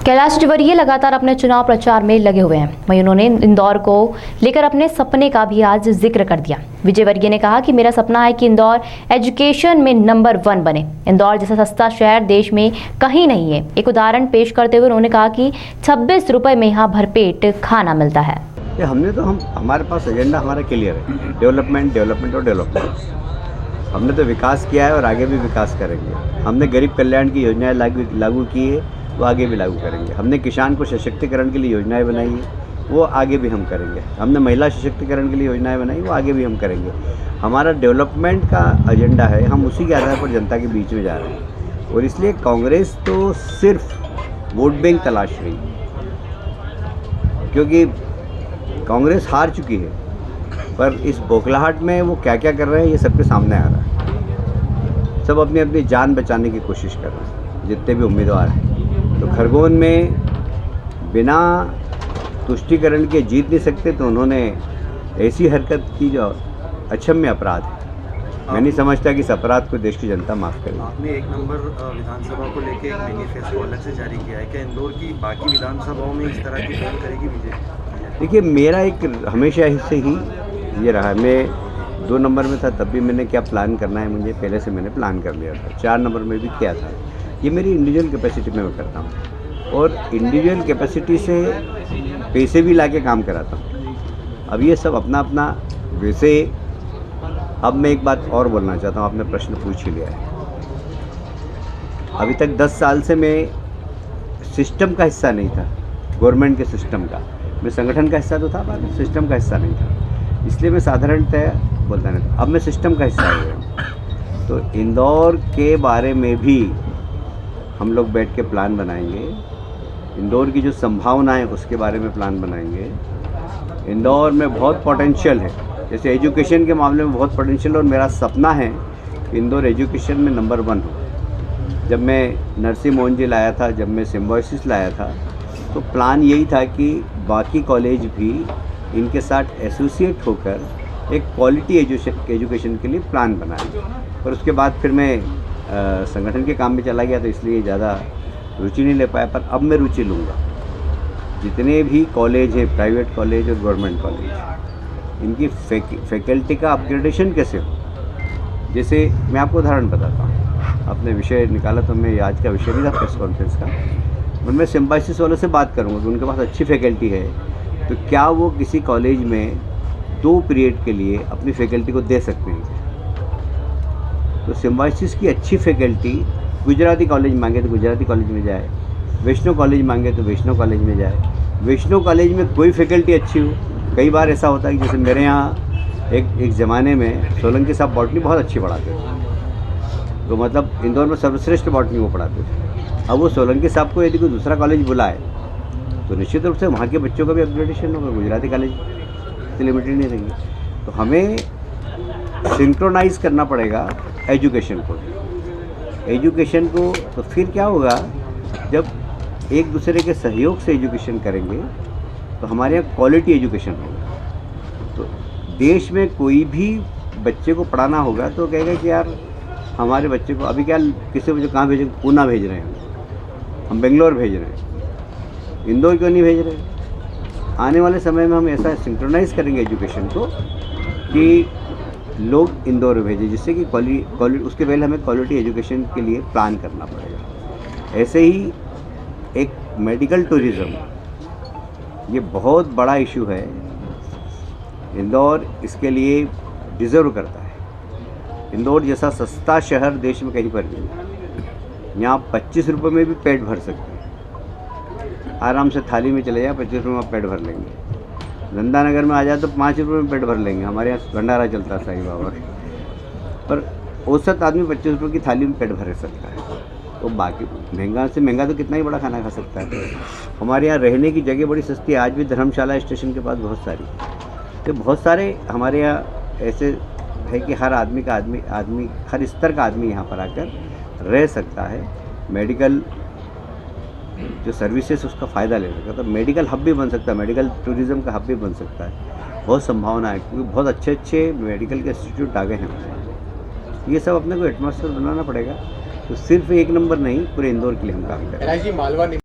कैलाश विजयवर्गीय लगातार अपने चुनाव प्रचार में लगे हुए हैं। वहीं उन्होंने इंदौर को लेकर अपने सपने का भी आज जिक्र कर दिया। विजयवर्गीय ने कहा कि मेरा सपना है कि इंदौर एजुकेशन में नंबर 1 बने। इंदौर जैसा सस्ता शहर देश में कहीं नहीं है। एक उदाहरण पेश करते हुए उन्होंने कहा कि 26 रुपए में यहाँ भरपेट खाना मिलता है। हमारे पास एजेंडा हमारा क्लियर है, डेवलपमेंट और डेवलपमेंट। हमने तो विकास किया है और आगे भी विकास करेंगे। हमने गरीब कल्याण की योजनाएं लागू की है, वो आगे भी लागू करेंगे। हमने किसान को सशक्तिकरण के लिए योजनाएं बनाई है, वो आगे भी हम करेंगे। हमने महिला सशक्तिकरण के लिए योजनाएं बनाई, वो आगे भी हम करेंगे। हमारा डेवलपमेंट का एजेंडा है, हम उसी के आधार पर जनता के बीच में जा रहे हैं। और इसलिए कांग्रेस तो सिर्फ वोट बैंक तलाश रही है, क्योंकि कांग्रेस हार चुकी है। पर इस बौखलाहट में वो क्या क्या कर रहे हैं, ये सबके सामने आ रहा है। सब अपनी अपनी जान बचाने की कोशिश कर रहे हैं, जितने भी उम्मीदवार हैं। तो खरगोन में बिना तुष्टीकरण के जीत नहीं सकते, तो उन्होंने ऐसी हरकत की जो अक्षम्य अपराध है। मैं नहीं समझता कि इस अपराध को देश की जनता माफ़ करेगी। आपने 1 नंबर विधानसभा को लेकर एक मैनिफेस्टो अलग से जारी किया है। क्या इंदौर की बाकी विधानसभाओं में इस तरह की पहल करेगी बीजेपी? देखिए, मेरा एक हमेशा से ही ये रहा है। मैं 2 नंबर में था, तब भी मैंने क्या प्लान करना है, मुझे पहले से मैंने प्लान कर लिया था। 4 नंबर में भी किया था। ये मेरी इंडिविजुअल कैपेसिटी में मैं करता हूँ, और इंडिविजुअल कैपेसिटी से पैसे भी लाके काम कराता हूँ। अब ये सब अपना अपना। वैसे अब मैं एक बात और बोलना चाहता हूँ, आपने प्रश्न पूछ ही लिया है। अभी तक 10 साल से मैं सिस्टम का हिस्सा नहीं था, गवर्नमेंट के सिस्टम का। मैं संगठन का हिस्सा तो था, पर सिस्टम का हिस्सा नहीं था, इसलिए मैं साधारणतः बोलता नहीं था। अब मैं सिस्टम का हिस्सा हो गया। तो इंदौर के बारे में भी हम लोग बैठ के प्लान बनाएंगे। इंदौर की जो संभावना है उसके बारे में प्लान बनाएंगे। इंदौर में बहुत पोटेंशियल है, जैसे एजुकेशन के मामले में बहुत पोटेंशियल, और मेरा सपना है कि इंदौर एजुकेशन में नंबर 1 हो। जब मैं नरसिंह मोहन जी लाया था, जब मैं सिम्बायोसिस लाया था, तो प्लान यही था कि बाकी कॉलेज भी इनके साथ एसोसिएट होकर एक क्वालिटी एजुकेशन के लिए प्लान बनाएं। और उसके बाद फिर मैं संगठन के काम में चला गया, तो इसलिए ज़्यादा रुचि नहीं ले पाया। पर अब मैं रुचि लूँगा। जितने भी कॉलेज है, प्राइवेट कॉलेज और गवर्नमेंट कॉलेज, इनकी फैकल्टी का अपग्रेडेशन कैसे हो। जैसे मैं आपको उदाहरण बताता हूँ। आपने विषय निकाला, तो मैं आज का विषय नहीं था प्रेस कॉन्फ्रेंस का। उनमें सिम्बायोसिस वालों से बात करूँगा कि उनके पास अच्छी फैकल्टी है, तो क्या वो किसी कॉलेज में 2 पीरियड के लिए अपनी फैकल्टी को दे सकते हैं। तो सिम्बायोसिस की अच्छी फैकल्टी गुजराती कॉलेज मांगे तो गुजराती कॉलेज में जाए, वैष्णो कॉलेज मांगे तो वैष्णो कॉलेज में जाए। वैष्णो कॉलेज में कोई फैकल्टी अच्छी हो। कई बार ऐसा होता है कि जैसे मेरे यहाँ एक ज़माने में सोलंकी साहब बॉटनी बहुत अच्छी पढ़ाते थे, तो मतलब इंदौर में सर्वश्रेष्ठ बॉटनी वो पढ़ाते थे। अब वो सोलंकी साहब को यदि कोई दूसरा कॉलेज बुलाए, तो निश्चित रूप से वहाँ के बच्चों का भी अपग्रेडेशन होगा। गुजराती कॉलेज से लिमिटेड नहीं रहेंगे। तो हमें सिंक्रोनाइज़ करना पड़ेगा एजुकेशन को। तो फिर क्या होगा, जब एक दूसरे के सहयोग से एजुकेशन करेंगे, तो हमारे यहाँ क्वालिटी एजुकेशन होगा। तो देश में कोई भी बच्चे को पढ़ाना होगा, तो कहेगा कि यार हमारे बच्चे को अभी क्या, किसी बच्चे कहाँ भेजेंगे, पूना भेज रहे हैं, हम बेंगलोर भेज रहे हैं, इंदौर क्यों नहीं भेज रहे। आने वाले समय में हम ऐसा सिंक्रोनाइज़ करेंगे एजुकेशन को कि लोग इंदौर भेजें, जिससे कि उसके पहले हमें क्वालिटी एजुकेशन के लिए प्लान करना पड़ेगा। ऐसे ही एक मेडिकल टूरिज़्म, ये बहुत बड़ा इशू है। इंदौर इसके लिए डिज़र्व करता है। इंदौर जैसा सस्ता शहर देश में कहीं पर नहीं। यहाँ 25 रुपये में भी पेट भर सकते हैं। आराम से थाली में चले जाए, 25 रुपये में पेट भर लेंगे। नंदानगर में आ जाए तो 5 रुपये में पेट भर लेंगे। हमारे यहाँ भंडारा चलता है साईं बाबा, पर औसत आदमी 25 रुपये की थाली में पेट भर सकता है। तो बाकी महंगा से महंगा तो कितना ही बड़ा खाना खा सकता है। हमारे यहाँ रहने की जगह बड़ी सस्ती है। आज भी धर्मशाला स्टेशन के पास बहुत सारी, तो बहुत सारे हमारे यहाँ ऐसे है कि हर आदमी हर स्तर का आदमी यहाँ पर आकर रह सकता है। मेडिकल जो सर्विसेज उसका फ़ायदा ले सकता है। तो मेडिकल हब भी बन सकता है, मेडिकल टूरिज़्म का हब भी बन सकता है। बहुत संभावना है, क्योंकि बहुत अच्छे मेडिकल के इंस्टीट्यूट आ गए हैं। ये सब अपने को एटमॉस्फेयर बनाना पड़ेगा। तो सिर्फ 1 नंबर नहीं, पूरे इंदौर के लिए हम काम करें।